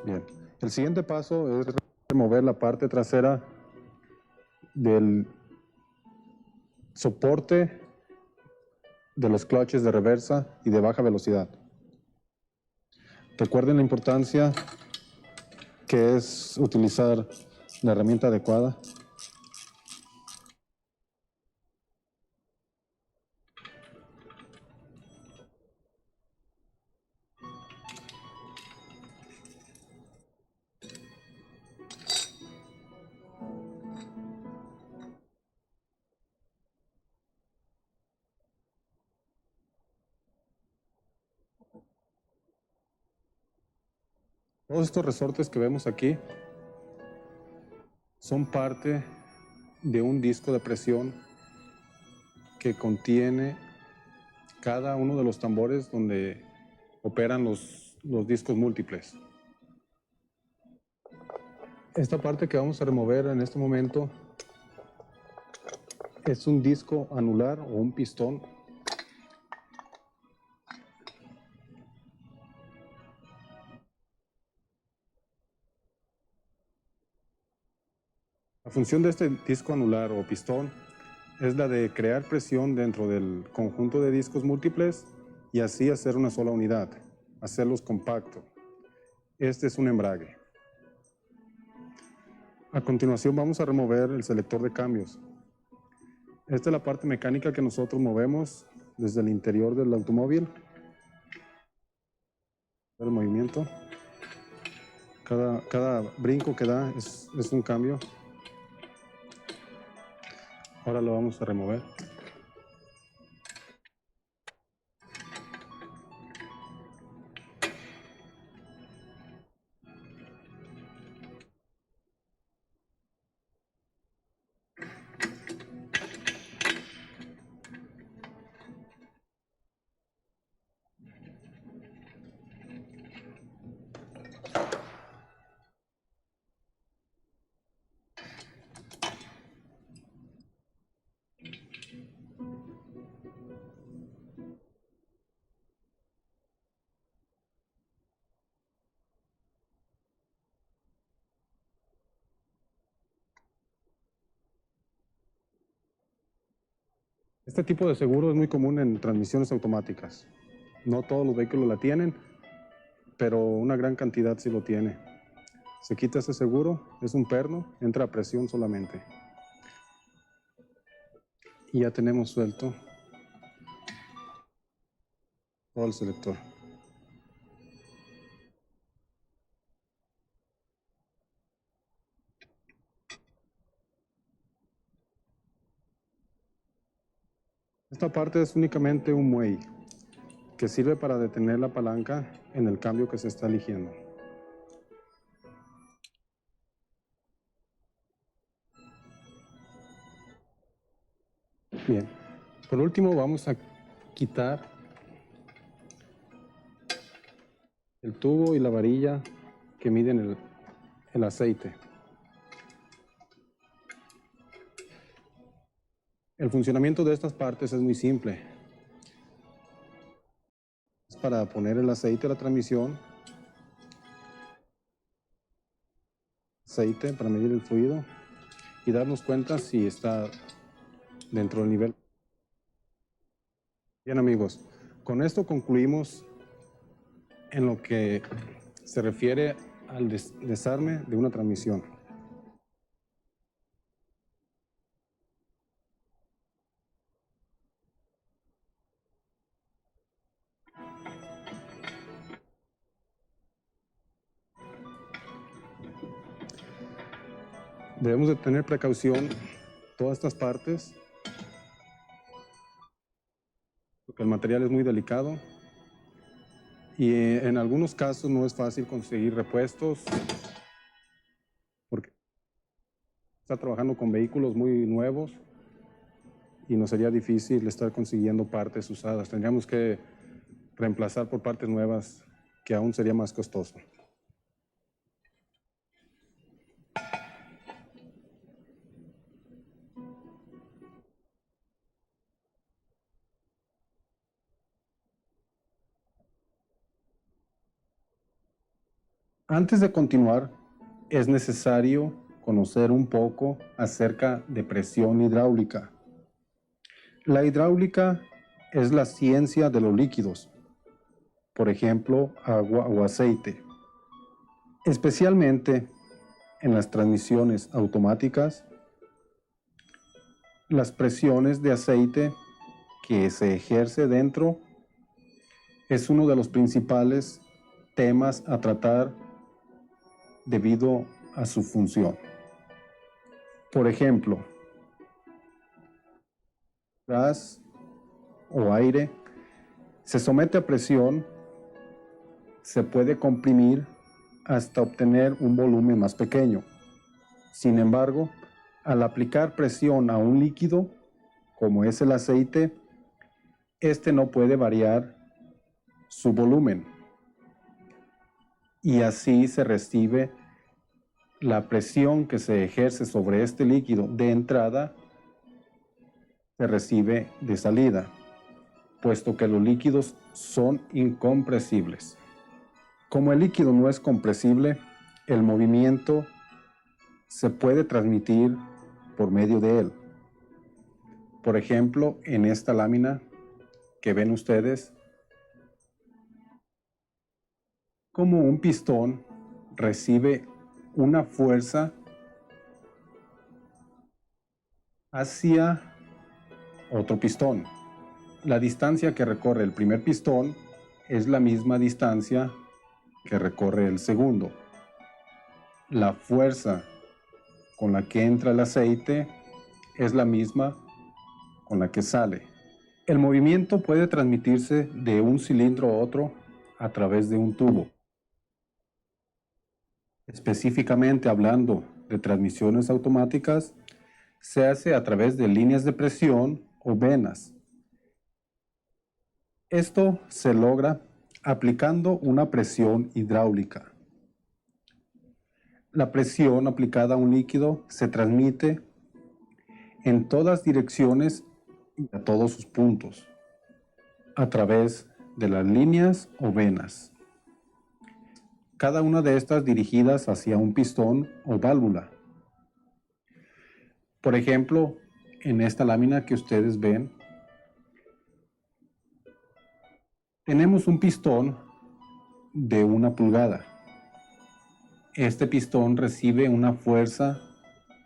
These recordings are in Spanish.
Bien. El siguiente paso es remover la parte trasera del soporte de los clutches de reversa y de baja velocidad. Recuerden la importancia que es utilizar la herramienta adecuada. Todos estos resortes que vemos aquí son parte de un disco de presión que contiene cada uno de los tambores donde operan los discos múltiples. Esta parte que vamos a remover en este momento es un disco anular o un pistón. La función de este disco anular o pistón es la de crear presión dentro del conjunto de discos múltiples y así hacer una sola unidad, hacerlos compactos. Este es un embrague. A continuación vamos a remover el selector de cambios. Esta es la parte mecánica que nosotros movemos desde el interior del automóvil. El movimiento. Cada brinco que da es un cambio. Ahora lo vamos a remover. Este tipo de seguro es muy común en transmisiones automáticas. No todos los vehículos la tienen, pero una gran cantidad sí lo tiene. Se quita ese seguro, es un perno, entra a presión solamente. Y ya tenemos suelto todo el selector. Esta parte es únicamente un muelle que sirve para detener la palanca en el cambio que se está eligiendo. Bien, por último vamos a quitar el tubo y la varilla que miden el aceite. El funcionamiento de estas partes es muy simple. Es para poner el aceite a la transmisión, aceite para medir el fluido y darnos cuenta si está dentro del nivel. Bien amigos, con esto concluimos en lo que se refiere al desarme de una transmisión. Debemos de tener precaución todas estas partes porque el material es muy delicado y en algunos casos no es fácil conseguir repuestos porque está trabajando con vehículos muy nuevos y nos sería difícil estar consiguiendo partes usadas. Tendríamos que reemplazar por partes nuevas que aún sería más costoso. Antes de continuar, es necesario conocer un poco acerca de presión hidráulica. La hidráulica es la ciencia de los líquidos, por ejemplo, agua o aceite. Especialmente en las transmisiones automáticas, las presiones de aceite que se ejerce dentro es uno de los principales temas a tratar debido a su función. Por ejemplo, gas o aire se somete a presión, se puede comprimir hasta obtener un volumen más pequeño. Sin embargo, al aplicar presión a un líquido, como es el aceite, este no puede variar su volumen. Y así se recibe la presión que se ejerce sobre este líquido de entrada, se recibe de salida, puesto que los líquidos son incompresibles. Como el líquido no es compresible, el movimiento se puede transmitir por medio de él. Por ejemplo, en esta lámina que ven ustedes, como un pistón recibe una fuerza hacia otro pistón. La distancia que recorre el primer pistón es la misma distancia que recorre el segundo. La fuerza con la que entra el aceite es la misma con la que sale. El movimiento puede transmitirse de un cilindro a otro a través de un tubo. Específicamente hablando de transmisiones automáticas, se hace a través de líneas de presión o venas. Esto se logra aplicando una presión hidráulica. La presión aplicada a un líquido se transmite en todas direcciones y a todos sus puntos, a través de las líneas o venas. Cada una de estas dirigidas hacia un pistón o válvula. Por ejemplo, en esta lámina que ustedes ven, tenemos un pistón de 1 pulgada. Este pistón recibe una fuerza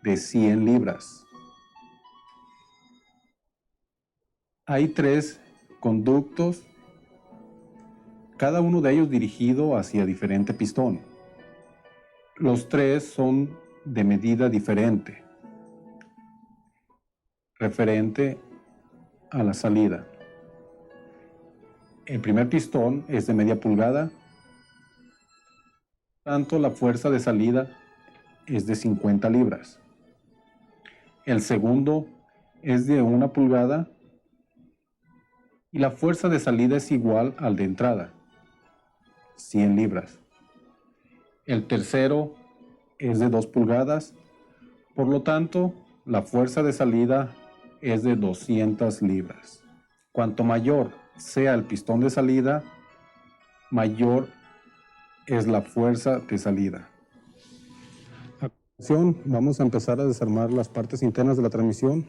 de 100 libras. Hay 3 conductos, cada uno de ellos dirigido hacia diferente pistón. Los 3 son de medida diferente, referente a la salida. El primer pistón es de media pulgada, tanto la fuerza de salida es de 50 libras. El segundo es de 1 pulgada y la fuerza de salida es igual al de entrada, 100 libras. El tercero es de 2 pulgadas, por lo tanto, la fuerza de salida es de 200 libras. Cuanto mayor sea el pistón de salida, mayor es la fuerza de salida. A continuación, vamos a empezar a desarmar las partes internas de la transmisión.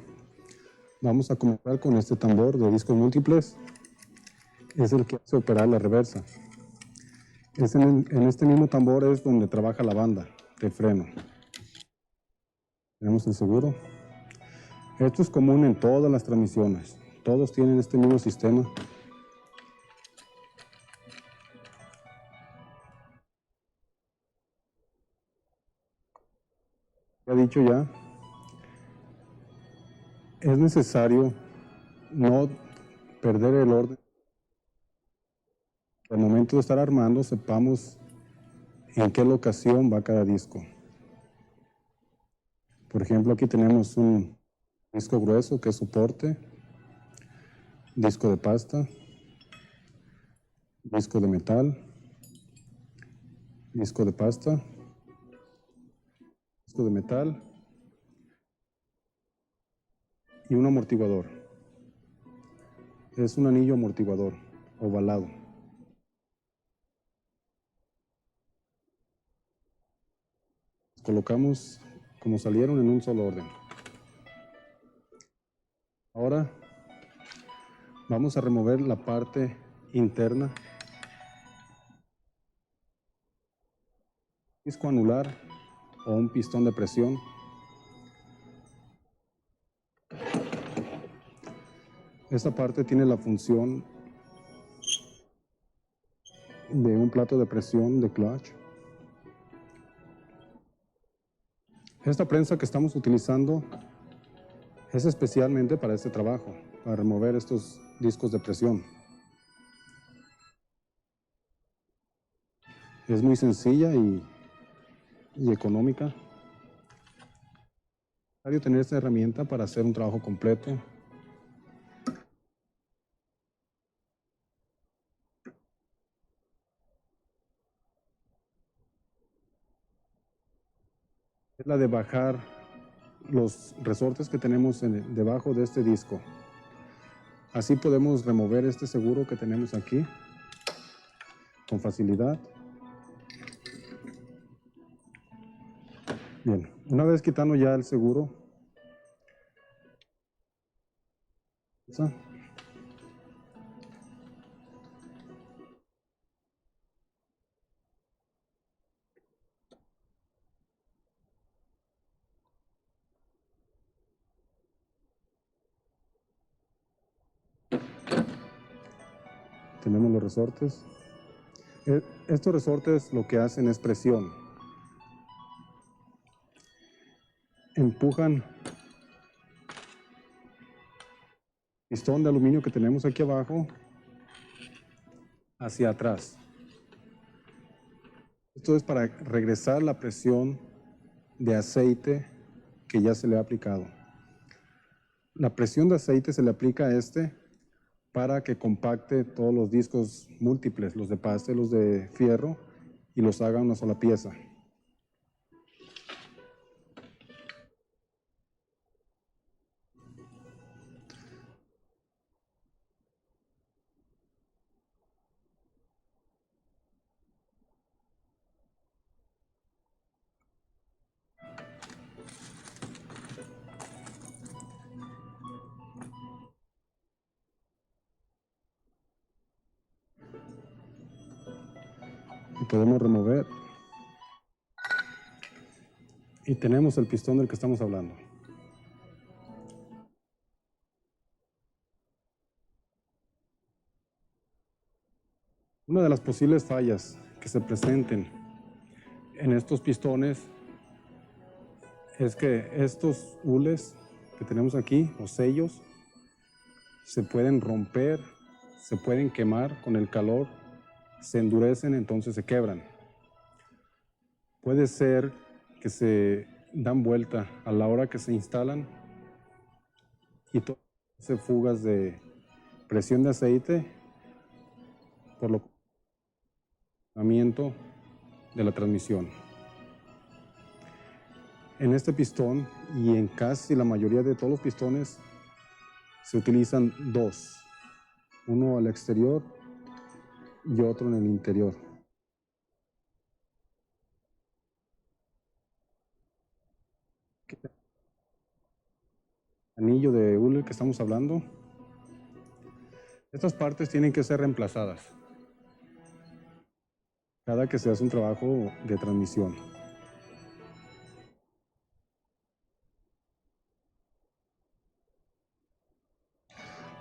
Vamos a comenzar con este tambor de discos múltiples. Es el que hace operar la reversa. En este mismo tambor es donde trabaja la banda de freno. Tenemos el seguro. Esto es común en todas las transmisiones. Todos tienen este mismo sistema. Ya dicho ya, es necesario no perder el orden. Al momento de estar armando, sepamos en qué locación va cada disco. Por ejemplo, aquí tenemos un disco grueso que es soporte, disco de pasta, disco de metal, disco de pasta, disco de metal y un amortiguador. Es un anillo amortiguador ovalado. colocamos como salieron en un solo orden. Ahora vamos a remover la parte interna, disco anular o un pistón de presión. Esta parte tiene la función de un plato de presión de clutch. Esta prensa que estamos utilizando es especialmente para este trabajo, para remover estos discos de presión. Es muy sencilla y económica. Es necesario tener esta herramienta para hacer un trabajo completo. Es la de bajar los resortes que tenemos debajo de este disco. Así podemos remover este seguro que tenemos aquí con facilidad. Bien, una vez quitando ya el seguro, tenemos los resortes. Estos resortes lo que hacen es presión. Empujan el pistón de aluminio que tenemos aquí abajo hacia atrás. Esto es para regresar la presión de aceite que ya se le ha aplicado. La presión de aceite se le aplica a este para que compacte todos los discos múltiples, los de pasta y los de fierro, y los haga una sola pieza. Y podemos remover. Y tenemos el pistón del que estamos hablando. Una de las posibles fallas que se presenten en estos pistones es que estos hules que tenemos aquí, o sellos, se pueden romper, se pueden quemar con el calor, se endurecen, entonces se quebran. Puede ser que se dan vuelta a la hora que se instalan y se fugas de presión de aceite por lo de la transmisión. En este pistón y en casi la mayoría de todos los pistones se utilizan dos, uno al exterior y otro en el interior. Anillo de hule que estamos hablando, estas partes tienen que ser reemplazadas cada que se hace un trabajo de transmisión.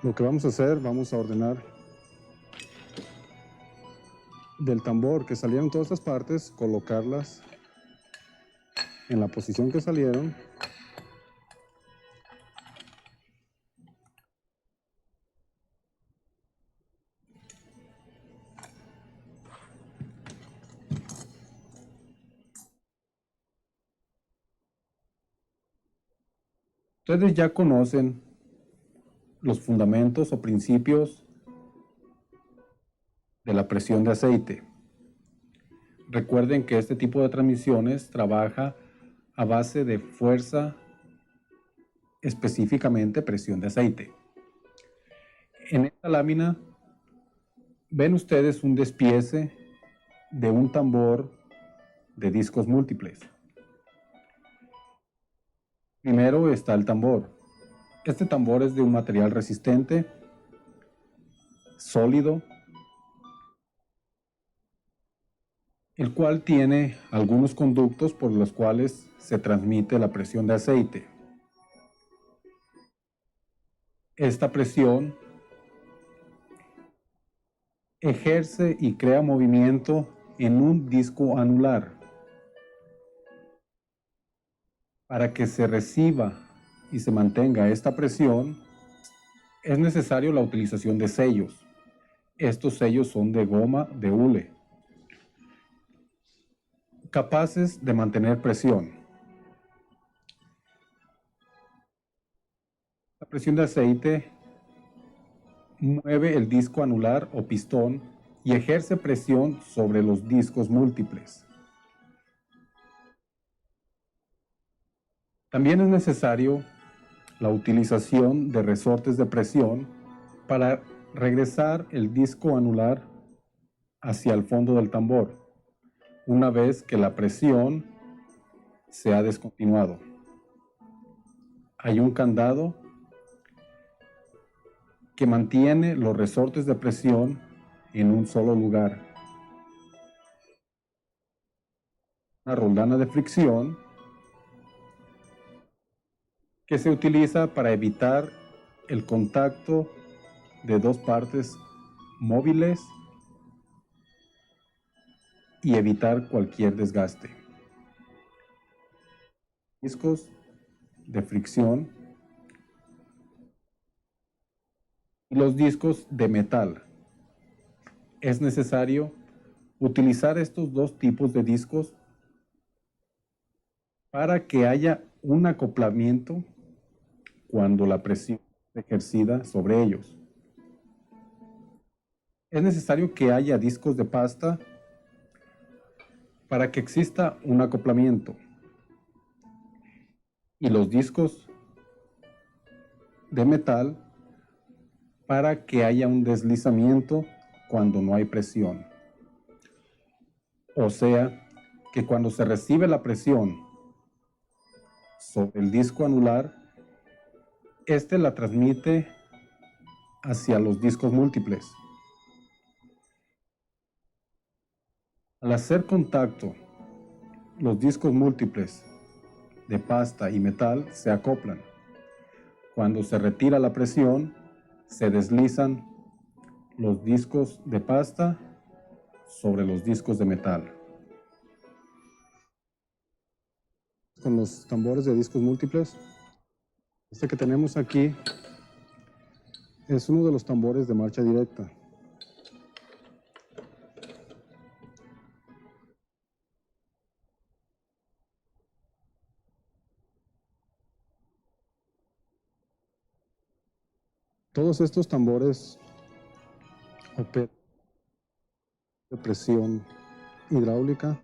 Lo que vamos a hacer, vamos a ordenar del tambor que salieron todas estas partes, colocarlas en la posición que salieron. Ustedes ya conocen los fundamentos o principios de la presión de aceite. Recuerden que este tipo de transmisiones trabaja a base de fuerza, específicamente presión de aceite. En esta lámina ven ustedes un despiece de un tambor de discos múltiples. Primero está el tambor. Este tambor es de un material resistente, sólido, el cual tiene algunos conductos por los cuales se transmite la presión de aceite. Esta presión ejerce y crea movimiento en un disco anular. Para que se reciba y se mantenga esta presión, es necesario la utilización de sellos. Estos sellos son de goma de hule, capaces de mantener presión. La presión de aceite mueve el disco anular o pistón y ejerce presión sobre los discos múltiples. También es necesario la utilización de resortes de presión para regresar el disco anular hacia el fondo del tambor, una vez que la presión se ha descontinuado. Hay un candado que mantiene los resortes de presión en un solo lugar. Una roldana de fricción que se utiliza para evitar el contacto de dos partes móviles y evitar cualquier desgaste. Discos de fricción y los discos de metal. Es necesario utilizar estos dos tipos de discos para que haya un acoplamiento cuando la presión es ejercida sobre ellos. Es necesario que haya discos de pasta para que exista un acoplamiento. Y los discos de metal para que haya un deslizamiento cuando no hay presión. O sea, que cuando se recibe la presión sobre el disco anular, este la transmite hacia los discos múltiples. Al hacer contacto, los discos múltiples de pasta y metal se acoplan. Cuando se retira la presión, se deslizan los discos de pasta sobre los discos de metal. Con los tambores de discos múltiples, este que tenemos aquí es uno de los tambores de marcha directa. Todos estos tambores operan de presión hidráulica,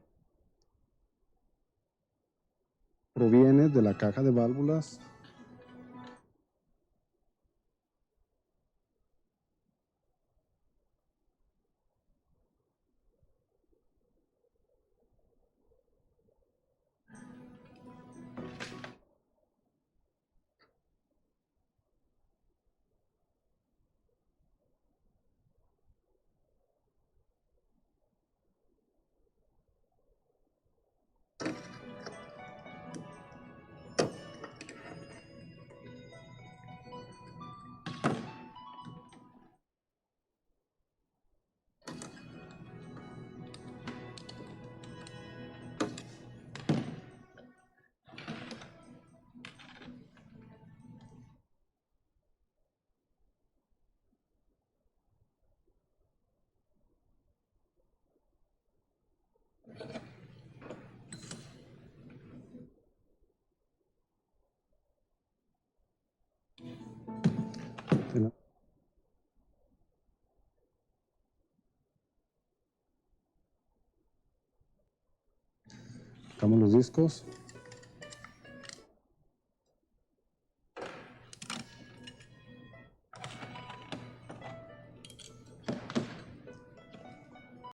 proviene de la caja de válvulas sacamos los discos.